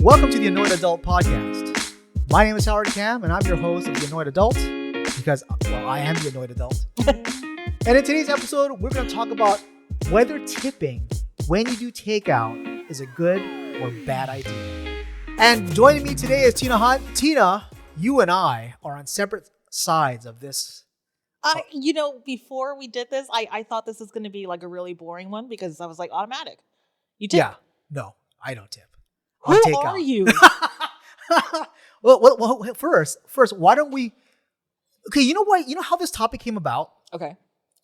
Welcome to the Annoyed Adult Podcast. My name is Howard Cam, and I'm your host of the Annoyed Adult because, well, I am the Annoyed Adult. And in today's episode, we're going to talk about whether tipping when you do takeout is a good or bad idea. And joining me today is Tina Hunt. Tina, you and I are on separate sides of this. Before we did this, I thought this was going to be like a really boring one because I was like, automatic. You tip. Yeah. No, I don't tip. Who are you? well, first, why don't we? Okay, you know what? You know how this topic came about? Okay,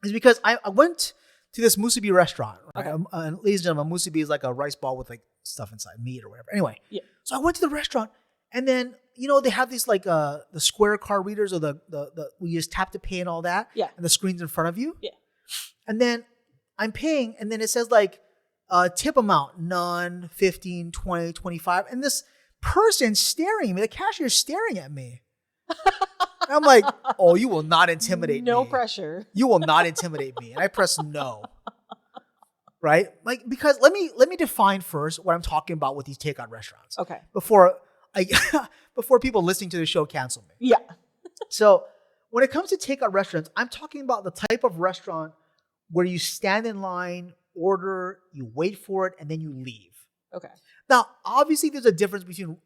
is because I went to this musubi restaurant. Right? Okay. Ladies and gentlemen, musubi is like a rice ball with like stuff inside, meat or whatever. Anyway, yeah. So I went to the restaurant, and then they have these like the square card readers or the we just tap to pay and all that. Yeah. And the screen's in front of you. Yeah. And then I'm paying, and then it says like tip amount, none, 15, 20, 25. And this person staring at me, the cashier's staring at me. And I'm like, oh, you will not intimidate me. No pressure. You will not intimidate me. And I press no. Right? Like, because let me define first what I'm talking about with these takeout restaurants. Okay. Before people listening to the show cancel me. Yeah. So when it comes to takeout restaurants, I'm talking about the type of restaurant where you stand in line, order, you wait for it, and then you leave. Okay. Now, obviously, there's a difference between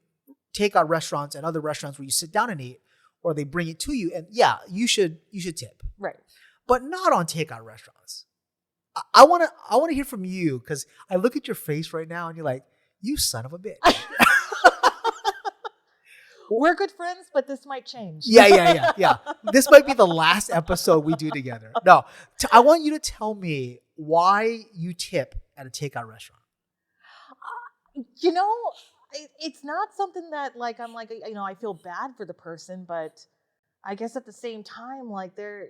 takeout restaurants and other restaurants where you sit down and eat, or they bring it to you, and yeah, you should tip. Right. But not on takeout restaurants. I want to hear from you because I look at your face right now and you're like, you son of a bitch. We're good friends, but this might change. Yeah. This might be the last episode we do together. No, I want you to tell me why you tip at a takeout restaurant. It's not something that like I'm like, I feel bad for the person, but I guess at the same time, like they're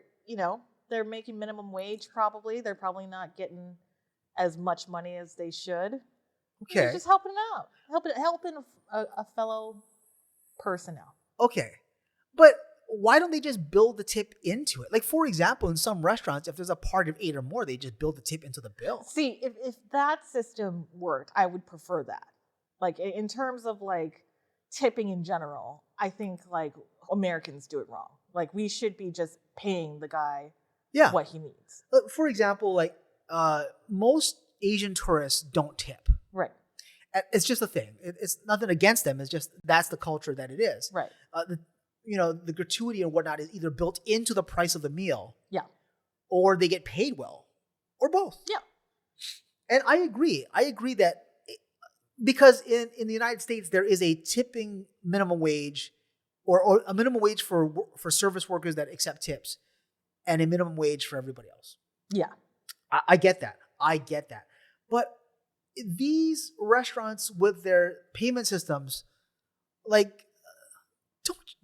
making minimum wage probably. They're probably not getting as much money as they should. Okay. You're just helping out. Helping a fellow person out. Okay. But why don't they just build the tip into it? Like, for example, in some restaurants, if there's a party of 8 or more, they just build the tip into the bill. See, if that system worked, I would prefer that. Like, in terms of, like, tipping in general, I think, like, Americans do it wrong. Like, we should be just paying the guy what he needs. For example, like, most Asian tourists don't tip. Right. It's just a thing. It's nothing against them. It's just that's the culture that it is. Right. The gratuity and whatnot is either built into the price of the meal. Yeah. Or they get paid well. Or both. Yeah. And I agree. That because in the United States, there is a tipping minimum wage or a minimum wage for service workers that accept tips and a minimum wage for everybody else. Yeah. I get that. But these restaurants with their payment systems, like,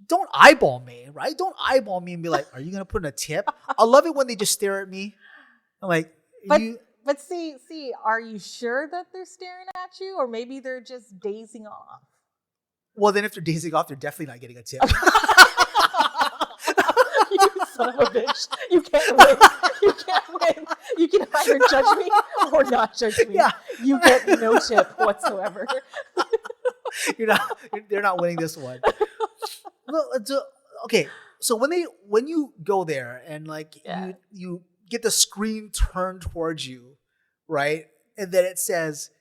don't eyeball me, right? Don't eyeball me and be like, are you going to put in a tip? I love it when they just stare at me. I'm like, But see, are you sure that they're staring at you? Or maybe they're just dazing off? Well, then if they're dazing off, they're definitely not getting a tip. You son of a bitch. You can't win. You can either judge me or not judge me. Yeah. You get no tip whatsoever. They're not winning this one. Okay, so when you go there and like you get the screen turned towards you, right? And then it says,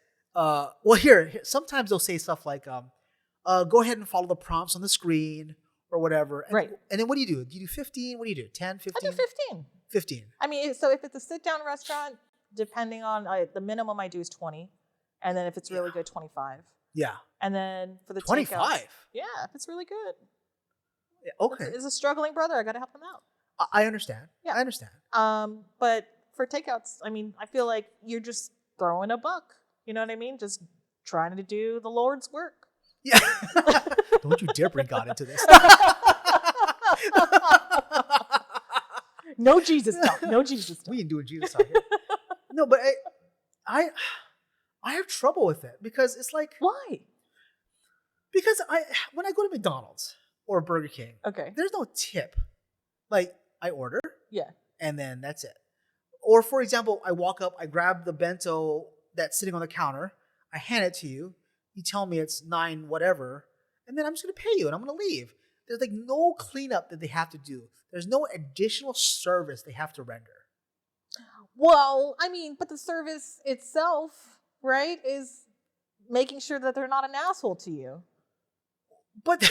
here sometimes they'll say stuff like, go ahead and follow the prompts on the screen or whatever. And, right. And then what do you do? Do you do 15? What do you do? 10, 15? I do 15. 15. I mean, so if it's a sit-down restaurant, depending on the minimum I do is 20. And then if it's really good, 25. Yeah. And then for the 25? takeouts, yeah, if it's really good. Yeah, okay. It's a struggling brother. I got to help him out. I understand. Yeah. I understand. But for takeouts, I mean, I feel like you're just throwing a buck. You know what I mean? Just trying to do the Lord's work. Yeah. Don't you dare bring God into this. No Jesus talk. We ain't doing Jesus talk here. No, but I have trouble with it because it's like, why? Because when I go to McDonald's or Burger King, okay, there's no tip. Like, I order, yeah, and then that's it. Or for example, I walk up, I grab the bento that's sitting on the counter, I hand it to you, you tell me it's 9 whatever, and then I'm just going to pay you and I'm going to leave. There's like no cleanup that they have to do. There's no additional service they have to render. Well, I mean, but the service itself, right, is making sure that they're not an asshole to you. But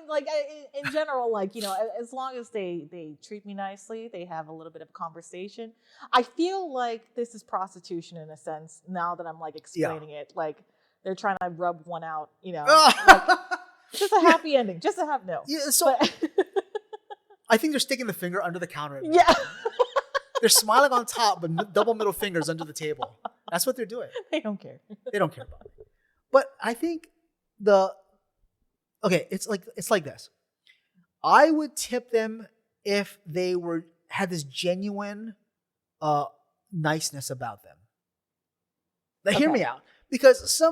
like in general, like, you know, as long as they treat me nicely, they have a little bit of conversation. I feel like this is prostitution in a sense. Now that I'm like explaining it, like they're trying to rub one out, you know, like, just a happy ending, just to have no. Yeah, so I think they're sticking the finger under the counter. Yeah. They're smiling on top, but double middle fingers under the table. That's what they're doing. They don't care. They don't care about it. But I think it's like this. I would tip them if they had this genuine niceness about them. Now, hear me out. Because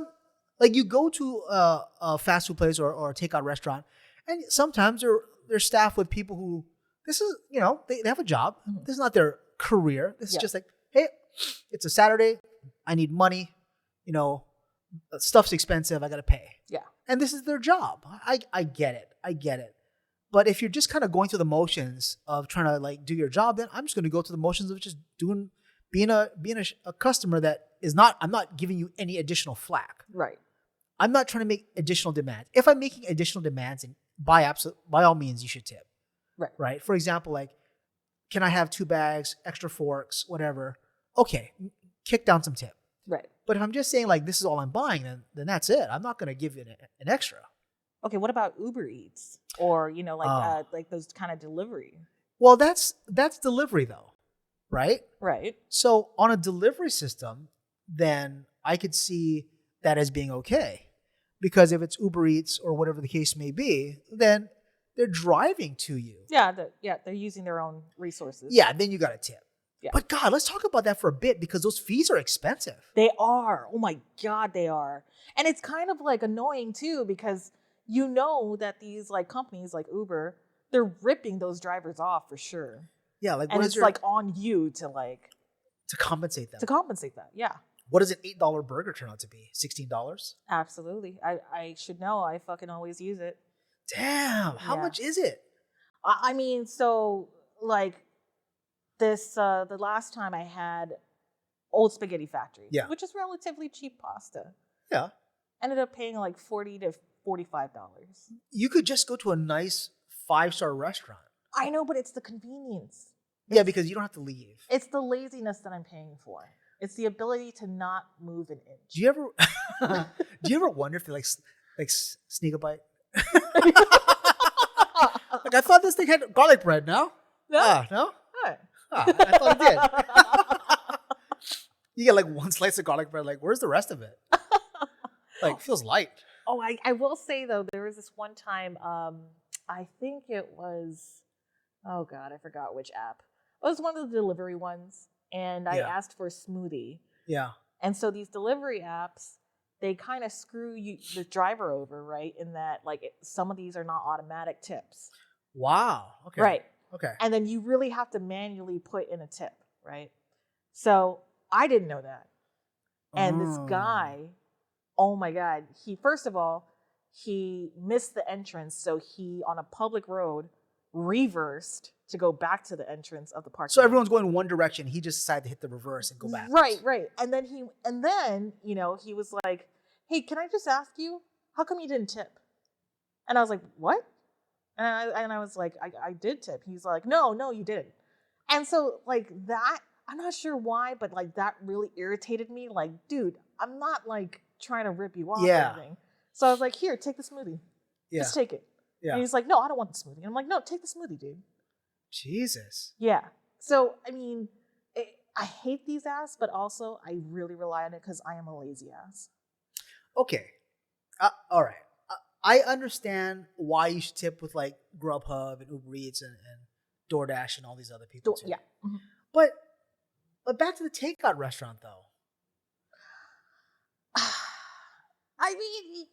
you go to a fast food place or a takeout restaurant, and sometimes they're staffed with people who, this is, you know, they have a job. Mm-hmm. This is not their career. This is just like, hey, it's a Saturday. I need money. You know, stuff's expensive. I got to pay. Yeah. And this is their job. I get it. But if you're just kind of going through the motions of trying to like do your job, then I'm just going to go through the motions of just being a customer that is not, I'm not giving you any additional flack. Right. I'm not trying to make additional demands. If I'm making additional demands, and by all means, you should tip. Right. Right. For example, like, can I have 2 bags, extra forks, whatever? Okay. Kick down some tip. Right. But if I'm just saying like, this is all I'm buying, then that's it. I'm not going to give you an extra. Okay. What about Uber Eats or, you know, like those kind of delivery? Well, that's delivery though. Right. Right. So on a delivery system, then I could see that as being okay, because if it's Uber Eats or whatever the case may be, then they're driving to you. Yeah. They're using their own resources. Yeah. Then you got to tip. Yeah. But God, let's talk about that for a bit, because those fees are expensive. They are. Oh my God, they are. And it's kind of like annoying too, because you know that these like companies like Uber, they're ripping those drivers off for sure. Yeah, like and it's like on you to compensate them. To compensate that, yeah. What does an $8 burger turn out to be? $16? Absolutely. I should know. I fucking always use it. Damn. How much is it? I mean, so like this, the last time I had Old Spaghetti Factory, which is relatively cheap pasta. Yeah. Ended up paying like $40 to $45. You could just go to a nice 5-star restaurant. I know, but it's the convenience. Yeah, because you don't have to leave. It's the laziness that I'm paying for. It's the ability to not move an inch. Do you ever wonder if they like sneak a bite? Like, I thought this thing had garlic bread. No? No. No? I thought it did. You get like 1 slice of garlic bread. Like, where's the rest of it? Like, feels light. Oh, I will say though, there was this one time. I think it was. Oh God, I forgot which app. It was one of the delivery ones, and I asked for a smoothie. Yeah. And so these delivery apps, they kind of screw the driver over, right? In that, like, some of these are not automatic tips. Wow. Okay. Right. Okay. And then you really have to manually put in a tip, right? So I didn't know that. And this guy, oh my God, first of all, he missed the entrance. So he, on a public road, reversed to go back to the entrance of the parking lot. So everyone's going one direction. He just decided to hit the reverse and go back. Right. And then you know, he was like, "Hey, can I just ask you, how come you didn't tip?" And I was like, "What?" And I was like, I did tip. He's like, no, you didn't. And so like that, I'm not sure why, but like that really irritated me. Like, dude, I'm not like trying to rip you off or anything. So I was like, here, take the smoothie. Yeah. Just take it. Yeah. And he's like, no, I don't want the smoothie. And I'm like, no, take the smoothie, dude. Jesus. Yeah. So, I mean, I hate these apps, but also I really rely on it because I am a lazy ass. Okay. All right. I understand why you should tip with like Grubhub and Uber Eats and DoorDash and all these other people too. Yeah. Mm-hmm. But back to the takeout restaurant though. I mean...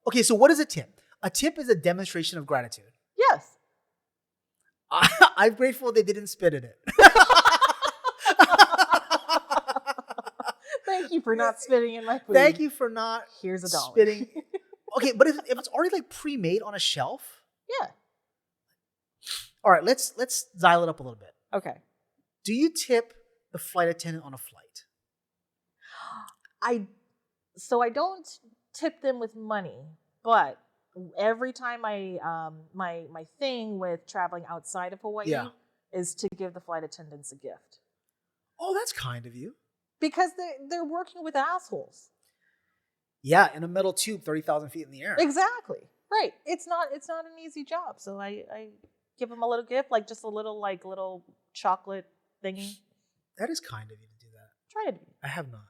Okay, so what is a tip? A tip is a demonstration of gratitude. Yes. I'm grateful they didn't spit in it. you for not spitting in my food. Thank you for not Here's $1. spitting. Okay, but if it's already like pre-made on a shelf. Yeah. All right, let's dial it up a little bit. Okay. Do you tip the flight attendant on a flight? I don't tip them with money, but every time I my thing with traveling outside of Hawaii is to give the flight attendants a gift. Oh, that's kind of you. Because they're working with assholes. Yeah, in a metal tube 30,000 feet in the air. Exactly. Right. It's not an easy job. So I give them a little gift, like just a little chocolate thingy. That is kind of you to do that. Try it. I have not.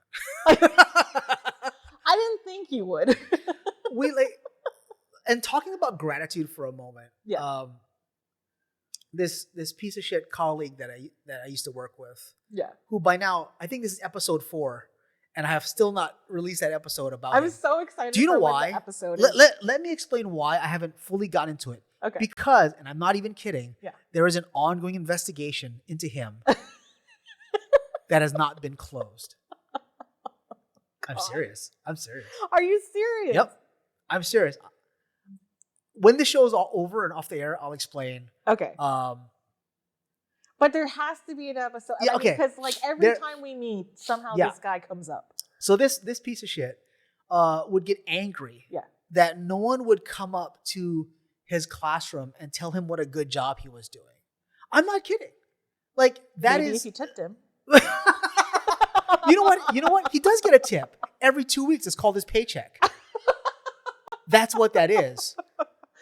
I didn't think you would. And talking about gratitude for a moment. Yeah. This piece of shit colleague that I used to work with. Yeah. Who by now, I think this is episode 4, and I have still not released that episode about I him. was so excited. Do you know for why? The episode Let me explain why I haven't fully gotten into it. Okay. Because, and I'm not even kidding, yeah. there is an ongoing investigation into him that has not been closed. I'm serious. Are you serious? Yep. I'm serious. When the show is all over and off the air, I'll explain. Okay. But there has to be an episode. Yeah, okay. Because like every time we meet, somehow this guy comes up. So this piece of shit would get angry that no one would come up to his classroom and tell him what a good job he was doing. I'm not kidding. Like that Maybe is. if you tipped him. You know what? He does get a tip every 2 weeks. It's called his paycheck. That's what that is.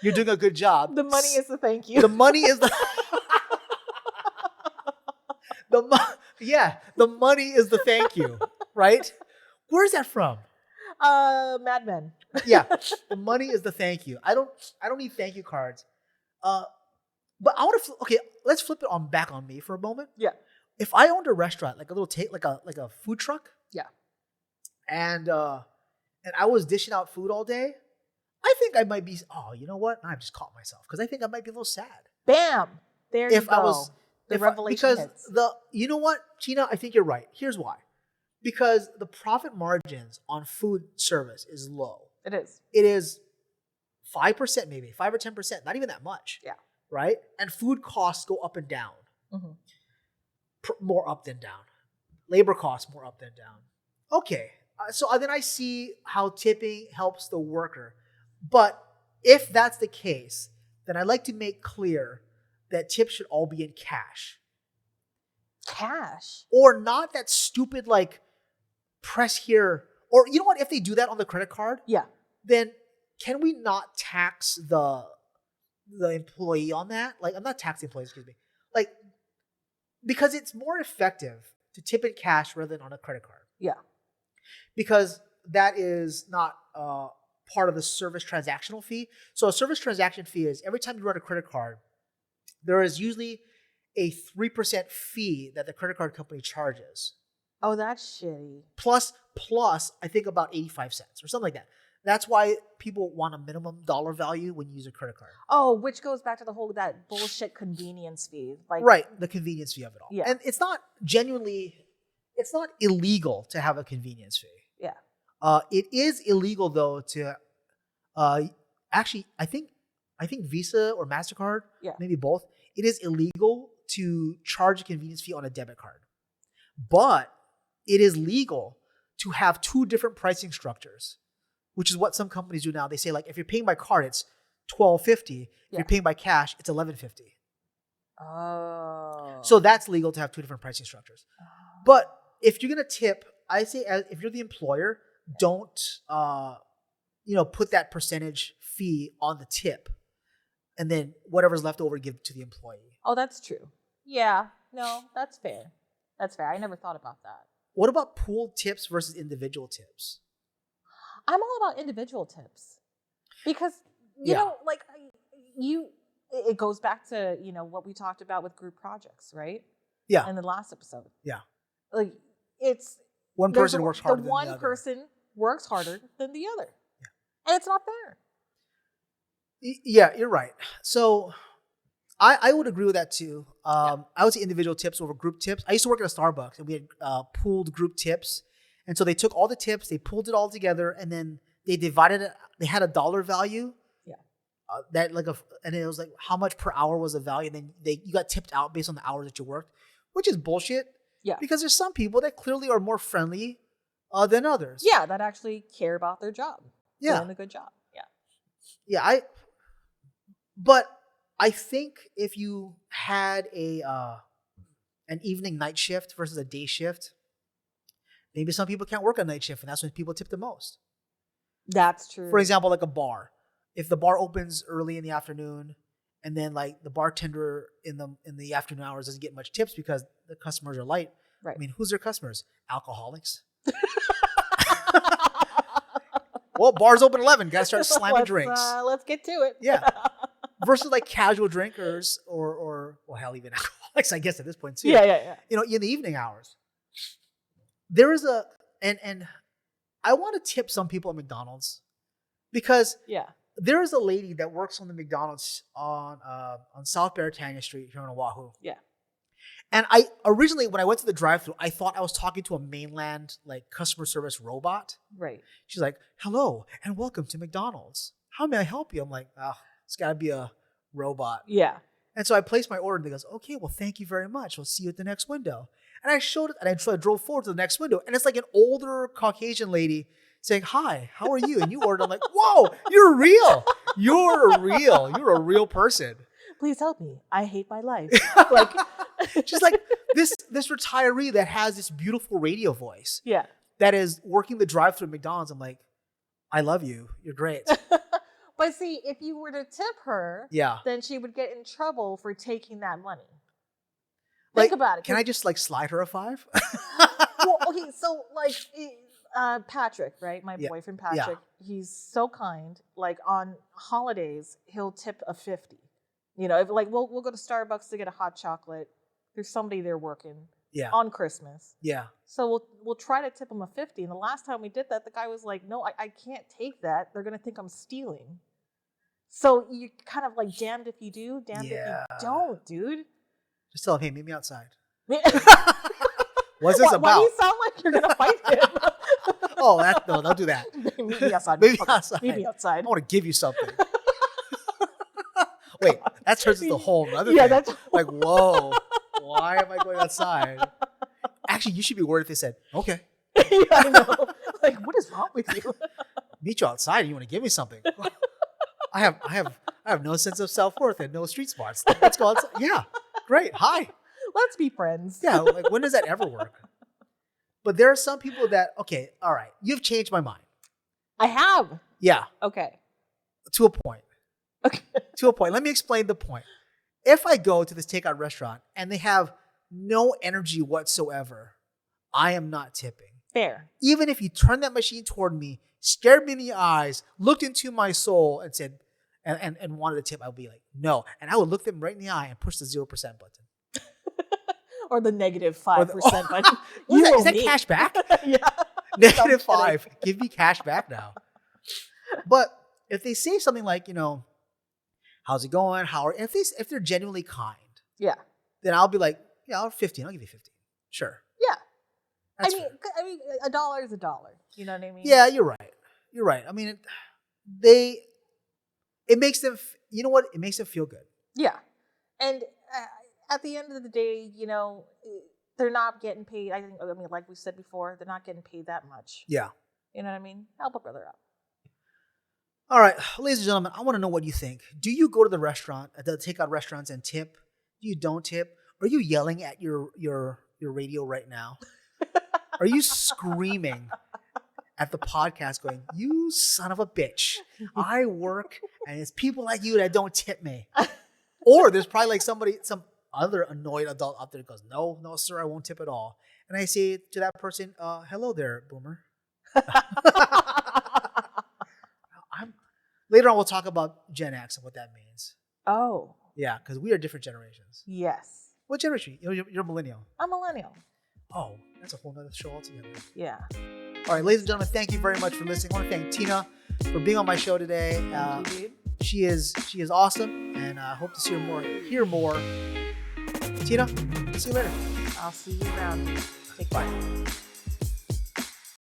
You're doing a good job. The money is the thank you. The money is the. The money is the thank you, right? Where's that from? Mad Men. Yeah, the money is the thank you. I don't need thank you cards. But I want to. Let's flip it back on me for a moment. Yeah. If I owned a restaurant, like a little like a food truck. Yeah. And I was dishing out food all day, I think I might be. Oh, you know what? I've just caught myself because I think I might be a little sad. Bam! There you go. The revelation hits. You know what, Gina? I think you're right. Here's why. Because the profit margins on food service is low. It is. It is 5%, maybe 5 or 10%. Not even that much. Yeah. Right. And food costs go up and down. Mm-hmm. More up than down. Labor costs more up than down. Okay. So then I see how tipping helps the worker. But if that's the case, then I'd like to make clear that tips should all be in cash. Cash? Or not that stupid, like, press here. Or you know what? If they do that on the credit card, then can we not tax the employee on that? Like, I'm not taxing employees, excuse me. Like, because it's more effective to tip in cash rather than on a credit card. Yeah. Because that is not part of the service transactional fee. So a service transaction fee is every time you run a credit card, there is usually a 3% fee that the credit card company charges. Oh, that's shitty. Plus, I think about 85 cents or something like that. That's why people want a minimum dollar value when you use a credit card. Oh, which goes back to the whole that bullshit convenience fee. Like, right, the convenience fee of it all. Yeah. And it's not illegal to have a convenience fee. Yeah. It is illegal though to actually I think Visa or MasterCard, maybe both, it is illegal to charge a convenience fee on a debit card. But it is legal to have two different pricing structures, which is what some companies do now. They say, like, if you're paying by card, it's $12.50. If you're paying by cash, it's $11.50. Oh. So that's legal to have two different pricing structures. Oh. But if you're going to tip, I say if you're the employer, don't put that percentage fee on the tip, and then whatever's left over, give to the employee. Oh, that's true. Yeah. No, that's fair. That's fair. I never thought about that. What about pooled tips versus individual tips? I'm all about individual tips because, you know, like it goes back to, what we talked about with group projects, right? Yeah. In the last episode. Yeah. Like it's one person works harder than the other. One person works harder than the other. Yeah. And it's not fair. Yeah, you're right. So I would agree with that too. I would say individual tips over group tips. I used to work at a Starbucks and we had pooled group tips. And so they took all the tips, they pulled it all together, and then they divided it. They had a dollar value. Yeah. And it was like how much per hour was the value. And then you got tipped out based on the hours that you worked, which is bullshit. Yeah. Because there's some people that clearly are more friendly than others. Yeah, that actually care about their job. Yeah. Doing a good job. Yeah. Yeah, but I think if you had an evening night shift versus a day shift, maybe some people can't work a night shift, and that's when people tip the most. That's true. For example, like a bar. If the bar opens early in the afternoon, and then like the bartender in the afternoon hours doesn't get much tips because the customers are light. Right. I mean, who's their customers? Alcoholics. Well, bars open 11. Gotta start slamming drinks. Let's get to it. Yeah. Versus like casual drinkers or hell, even alcoholics, I guess at this point too. Yeah. You know, in the evening hours. There is and I want to tip some people at McDonald's because there is a lady that works on the McDonald's on South Beretania Street here in Oahu. Yeah. And I originally, when I went to the drive-thru, I thought I was talking to a mainland like customer service robot. Right. She's like, "Hello and welcome to McDonald's. How may I help you?" I'm like, "Oh, it's got to be a robot." Yeah. And so I placed my order and they goes, "Okay, well, thank you very much. We'll see you at the next window." And I showed it, and I drove forward to the next window, and it's like an older Caucasian lady saying, "Hi, how are you?" And you ordered. I'm like, "Whoa, you're real. You're real. You're a real person. Please help me. I hate my life." Like, just like this retiree that has this beautiful radio voice. Yeah. That is working the drive-thru at McDonald's. I'm like, I love you. You're great. But see, if you were to tip her, then she would get in trouble for taking that money. Think about it. Can I just like slide her a $5? Well, okay, so like Patrick, right? My boyfriend Patrick, he's so kind. Like on holidays, he'll tip a 50. You know, if like we'll go to Starbucks to get a hot chocolate. There's somebody there working on Christmas. Yeah. So we'll try to tip him a 50. And the last time we did that, the guy was like, "No, I can't take that. They're gonna think I'm stealing." So you kind of like damned if you do, damned if you don't, dude. Just tell him, "Hey, meet me outside." What's this about? Why do you sound like you're gonna fight him? No, don't do that. Meet me outside. Meet me outside. Meet me outside. I want to give you something. Wait, that turns into a whole other thing. That's like, whoa, why am I going outside? Actually, you should be worried if they said, "Okay." Yeah, I know. Like, what is wrong with you? Meet you outside and you want to give me something. I have no sense of self-worth and no street smarts. Let's go outside. Yeah, great. Hi. Let's be friends. Yeah, like when does that ever work? But there are some people that, okay, all right, you've changed my mind. I have. Yeah. Okay. To a point. Okay. To a point. Let me explain the point. If I go to this takeout restaurant and they have no energy whatsoever, I am not tipping. Fair. Even if you turned that machine toward me, stared me in the eyes, looked into my soul and said, and wanted a tip, I would be like, no. And I would look them right in the eye and push the 0% button. Or the negative 5% button. Is that cash back? Yeah. Negative 5. Give me cash back now. But if they say something like, you know, how's it going? If they're genuinely kind, then I'll be like, yeah, 15. I'll give you 15. Sure. Yeah. That's I mean, $1 is $1. You know what I mean? Yeah, you're right. You're right. I mean, it makes them, you know what? It makes them feel good. Yeah. And at the end of the day, you know, they're not getting paid. I mean, like we said before, they're not getting paid that much. Yeah. You know what I mean? Help a brother out. All right, ladies and gentlemen, I want to know what you think. Do you go to the takeout restaurants and tip? Do you don't tip? Are you yelling at your radio right now? Are you screaming at the podcast going, "You son of a bitch. I work and it's people like you that don't tip me." Or there's probably like some other annoyed adult out there that goes, no, sir, I won't tip at all. And I say to that person, "Hello there, boomer." Later on, we'll talk about Gen X and what that means. Oh. Yeah, because we are different generations. Yes. What generation? You're millennial. I'm millennial. Oh, that's a whole nother show altogether. Yeah. All right, ladies and gentlemen, thank you very much for listening. I want to thank Tina for being on my show today. Thank you, dude. She is awesome, and I hope to hear more. Tina, see you later. I'll see you around. Take care. Bye.